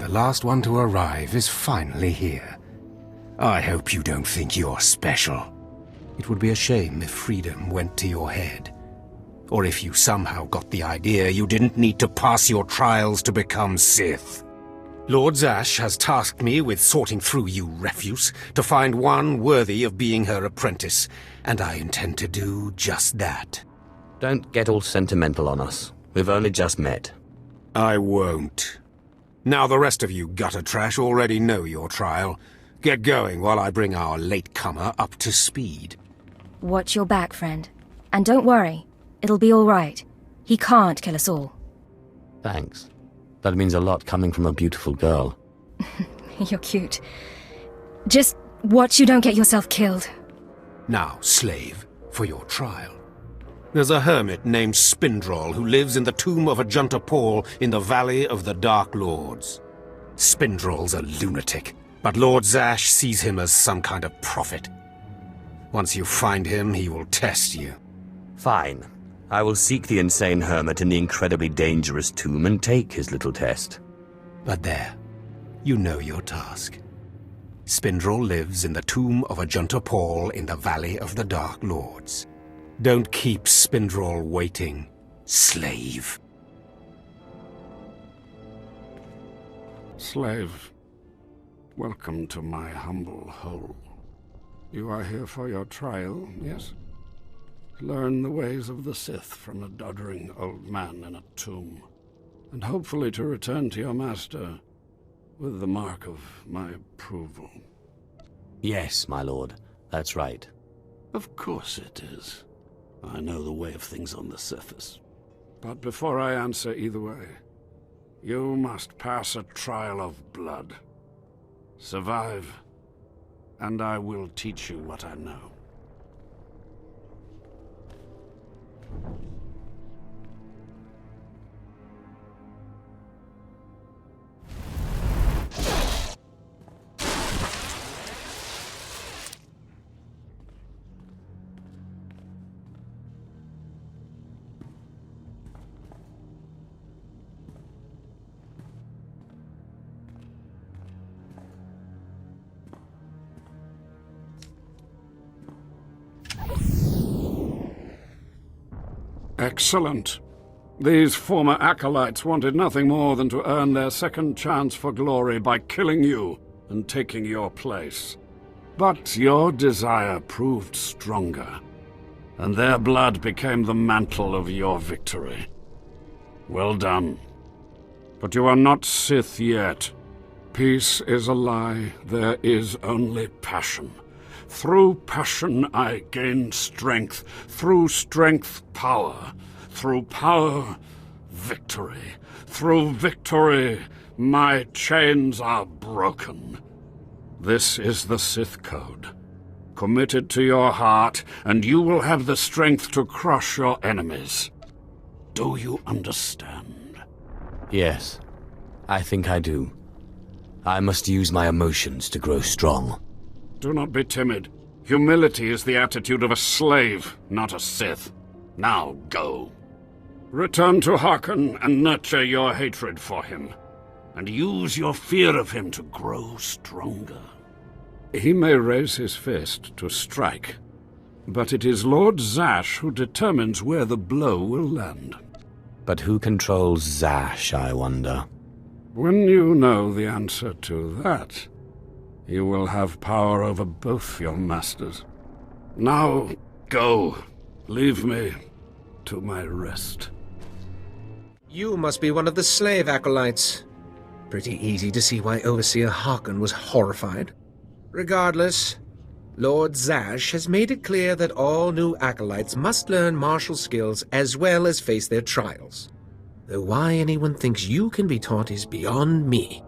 the last one to arrive is finally here. I hope you don't think you're special. It would be a shame if freedom went to your head. Or if you somehow got the idea you didn't need to pass your trials to become Sith. Lord Zash has tasked me with sorting through you refuse to find one worthy of being her apprentice, and I intend to do just that. Don't get all sentimental on us. We've only just met. I won't. Now the rest of you gutter trash already know your trial. Get going while I bring our latecomer up to speed. Watch your back, friend. And don't worry. It'll be all right. He can't kill us all. Thanks. That means a lot coming from a beautiful girl. You're cute. Just watch you don't get yourself killed. Now, slave, for your trial. There's a hermit named Spindrol who lives in the tomb of Ajunta Paul in the Valley of the Dark Lords. Spindrol's a lunatic, but Lord Zash sees him as some kind of prophet. Once you find him, he will test you. Fine. I will seek the insane hermit in the incredibly dangerous tomb and take his little test. But there, you know your task. Spindrol lives in the tomb of Ajunta Paul in the Valley of the Dark Lords. Don't keep Spindrol waiting, slave. Slave, welcome to my humble hole. You are here for your trial, yes? Learn the ways of the Sith from a doddering old man in a tomb, and hopefully to return to your master with the mark of my approval. Yes, my lord. That's right. Of course it is. I know the way of things on the surface. But before I answer either way, you must pass a trial of blood. Survive, and I will teach you what I know. Excellent. These former acolytes wanted nothing more than to earn their second chance for glory by killing you and taking your place. But your desire proved stronger, and their blood became the mantle of your victory. Well done. But you are not Sith yet. Peace is a lie. There is only passion. Through passion I gain strength. Through strength, power. Through power, victory. Through victory, my chains are broken. This is the Sith Code. Commit it to your heart, and you will have the strength to crush your enemies. Do you understand? Yes, I think I do. I must use my emotions to grow strong. Do not be timid. Humility is the attitude of a slave, not a Sith. Now go. Return to Harkon and nurture your hatred for him, and use your fear of him to grow stronger. He may raise his fist to strike, but it is Lord Zash who determines where the blow will land. But who controls Zash, I wonder? When you know the answer to that, you will have power over both your masters. Now, go. Leave me to my rest. You must be one of the slave acolytes. Pretty easy to see why Overseer Harkon was horrified. Regardless, Lord Zash has made it clear that all new acolytes must learn martial skills as well as face their trials. Though why anyone thinks you can be taught is beyond me.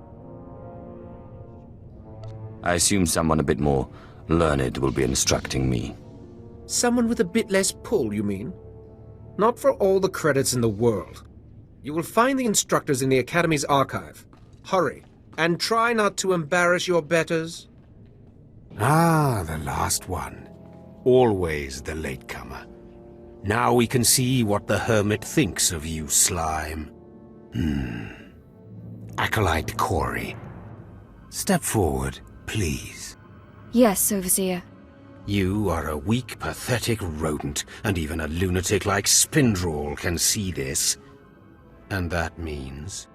I assume someone a bit more learned will be instructing me. Someone with a bit less pull, you mean? Not for all the credits in the world. You will find the instructors in the Academy's archive. Hurry, and try not to embarrass your betters. Ah, the last one. Always the latecomer. Now we can see what the hermit thinks of you, slime. Acolyte Corey. Step forward, please. Yes, Overseer. You are a weak, pathetic rodent, and even a lunatic like Spindrel can see this. And that means...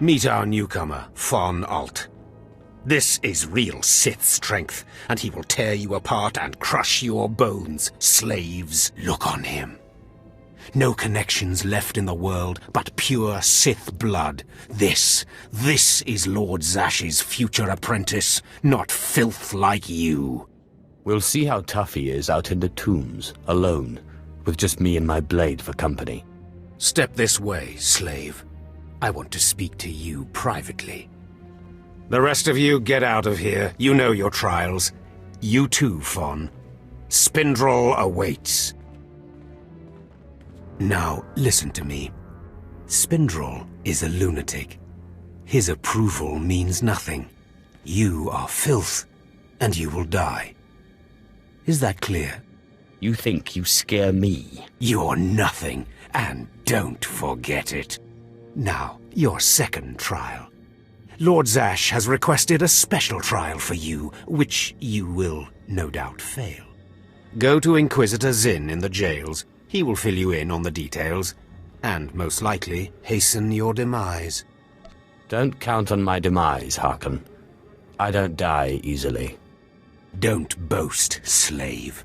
Meet our newcomer, Von Alt. This is real Sith strength, and he will tear you apart and crush your bones, slaves. Look on him. No connections left in the world, but pure Sith blood. This is Lord Zash's future apprentice, not filth like you. We'll see how tough he is out in the tombs, alone, with just me and my blade for company. Step this way, slave. I want to speak to you privately. The rest of you get out of here. You know your trials. You too, Von. Spindrel awaits. Now, listen to me. Spindrel is a lunatic. His approval means nothing. You are filth, and you will die. Is that clear? You think you scare me? You're nothing, and don't forget it. Now, your second trial. Lord Zash has requested a special trial for you, which you will no doubt fail. Go to Inquisitor Zin in the jails. He will fill you in on the details, and most likely hasten your demise. Don't count on my demise, Harkon. I don't die easily. Don't boast, slave.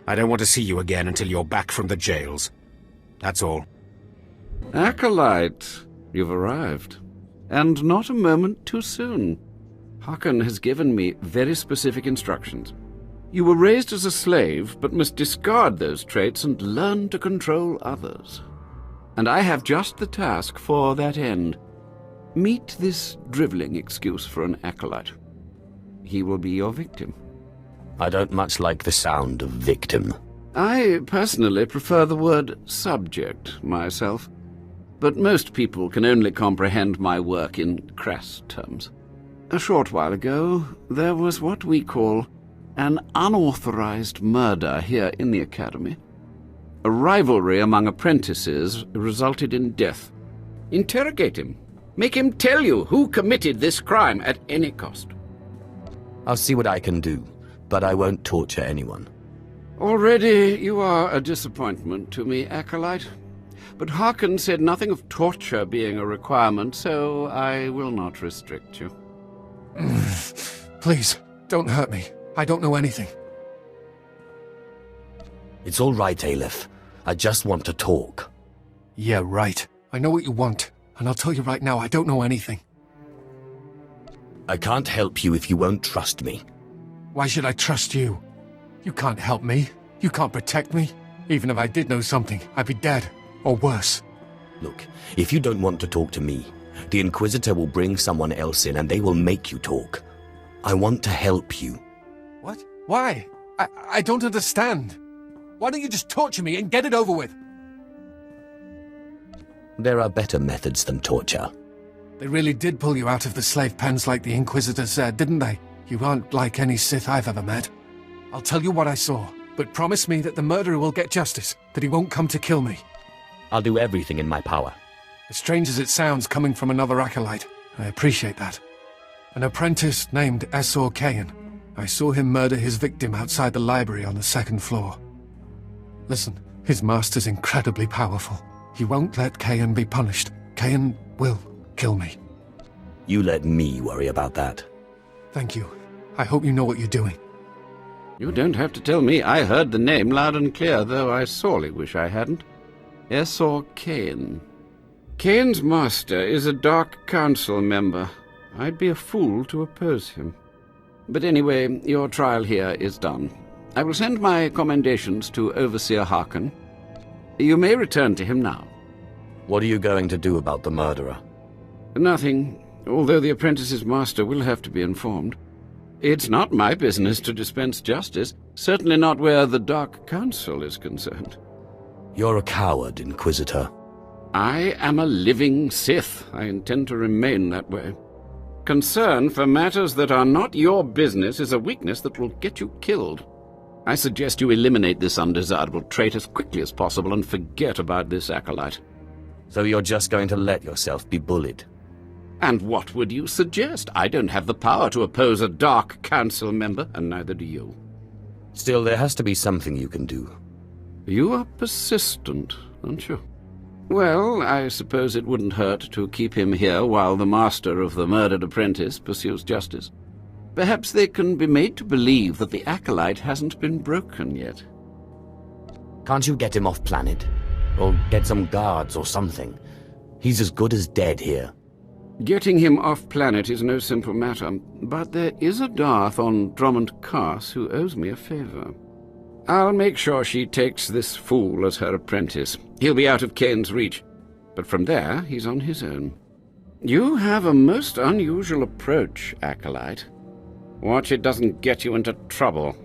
I don't want to see you again until you're back from the jails. That's all. Acolyte, you've arrived. And not a moment too soon. Harkon has given me very specific instructions. You were raised as a slave, but must discard those traits and learn to control others. And I have just the task for that end. Meet this drivelling excuse for an acolyte. He will be your victim. I don't much like the sound of victim. I personally prefer the word subject myself, but most people can only comprehend my work in crass terms. A short while ago, there was what we call an unauthorized murder here in the Academy. A rivalry among apprentices resulted in death. Interrogate him. Make him tell you who committed this crime at any cost. I'll see what I can do, but I won't torture anyone. Already you are a disappointment to me, Acolyte. But Harkon said nothing of torture being a requirement, so I will not restrict you. Please, don't hurt me. I don't know anything. It's all right, Aleph. I just want to talk. Yeah, right. I know what you want, and I'll tell you right now, I don't know anything. I can't help you if you won't trust me. Why should I trust you? You can't help me. You can't protect me. Even if I did know something, I'd be dead. Or worse. Look, if you don't want to talk to me, the Inquisitor will bring someone else in and they will make you talk. I want to help you. What? Why? I don't understand. Why don't you just torture me and get it over with? There are better methods than torture. They really did pull you out of the slave pens like the Inquisitor said, didn't they? You aren't like any Sith I've ever met. I'll tell you what I saw, but promise me that the murderer will get justice, that he won't come to kill me. I'll do everything in my power. As strange as it sounds coming from another acolyte, I appreciate that. An apprentice named SWTOR Kayan. I saw him murder his victim outside the library on the second floor. Listen, his master's incredibly powerful. He won't let Kayan be punished. Kayan will kill me. You let me worry about that. Thank you. I hope you know what you're doing. You don't have to tell me. I heard the name loud and clear, though I sorely wish I hadn't. SWTOR Kayan. Kayan's master is a Dark Council member. I'd be a fool to oppose him. But anyway, your trial here is done. I will send my commendations to Overseer Harkon. You may return to him now. What are you going to do about the murderer? Nothing, although the apprentice's master will have to be informed. It's not my business to dispense justice, certainly not where the Dark Council is concerned. You're a coward, Inquisitor. I am a living Sith. I intend to remain that way. Concern for matters that are not your business is a weakness that will get you killed. I suggest you eliminate this undesirable trait as quickly as possible and forget about this acolyte. So you're just going to let yourself be bullied? And what would you suggest? I don't have the power to oppose a Dark Council member, and neither do you. Still, there has to be something you can do. You are persistent, aren't you? Well, I suppose it wouldn't hurt to keep him here while the master of the murdered apprentice pursues justice. Perhaps they can be made to believe that the acolyte hasn't been broken yet. Can't you get him off planet? Or get some guards or something? He's as good as dead here. Getting him off planet is no simple matter, but there is a Darth on Drummond Cass who owes me a favor. I'll make sure she takes this fool as her apprentice. He'll be out of Kane's reach, but from there he's on his own. You have a most unusual approach, Acolyte. Watch it doesn't get you into trouble.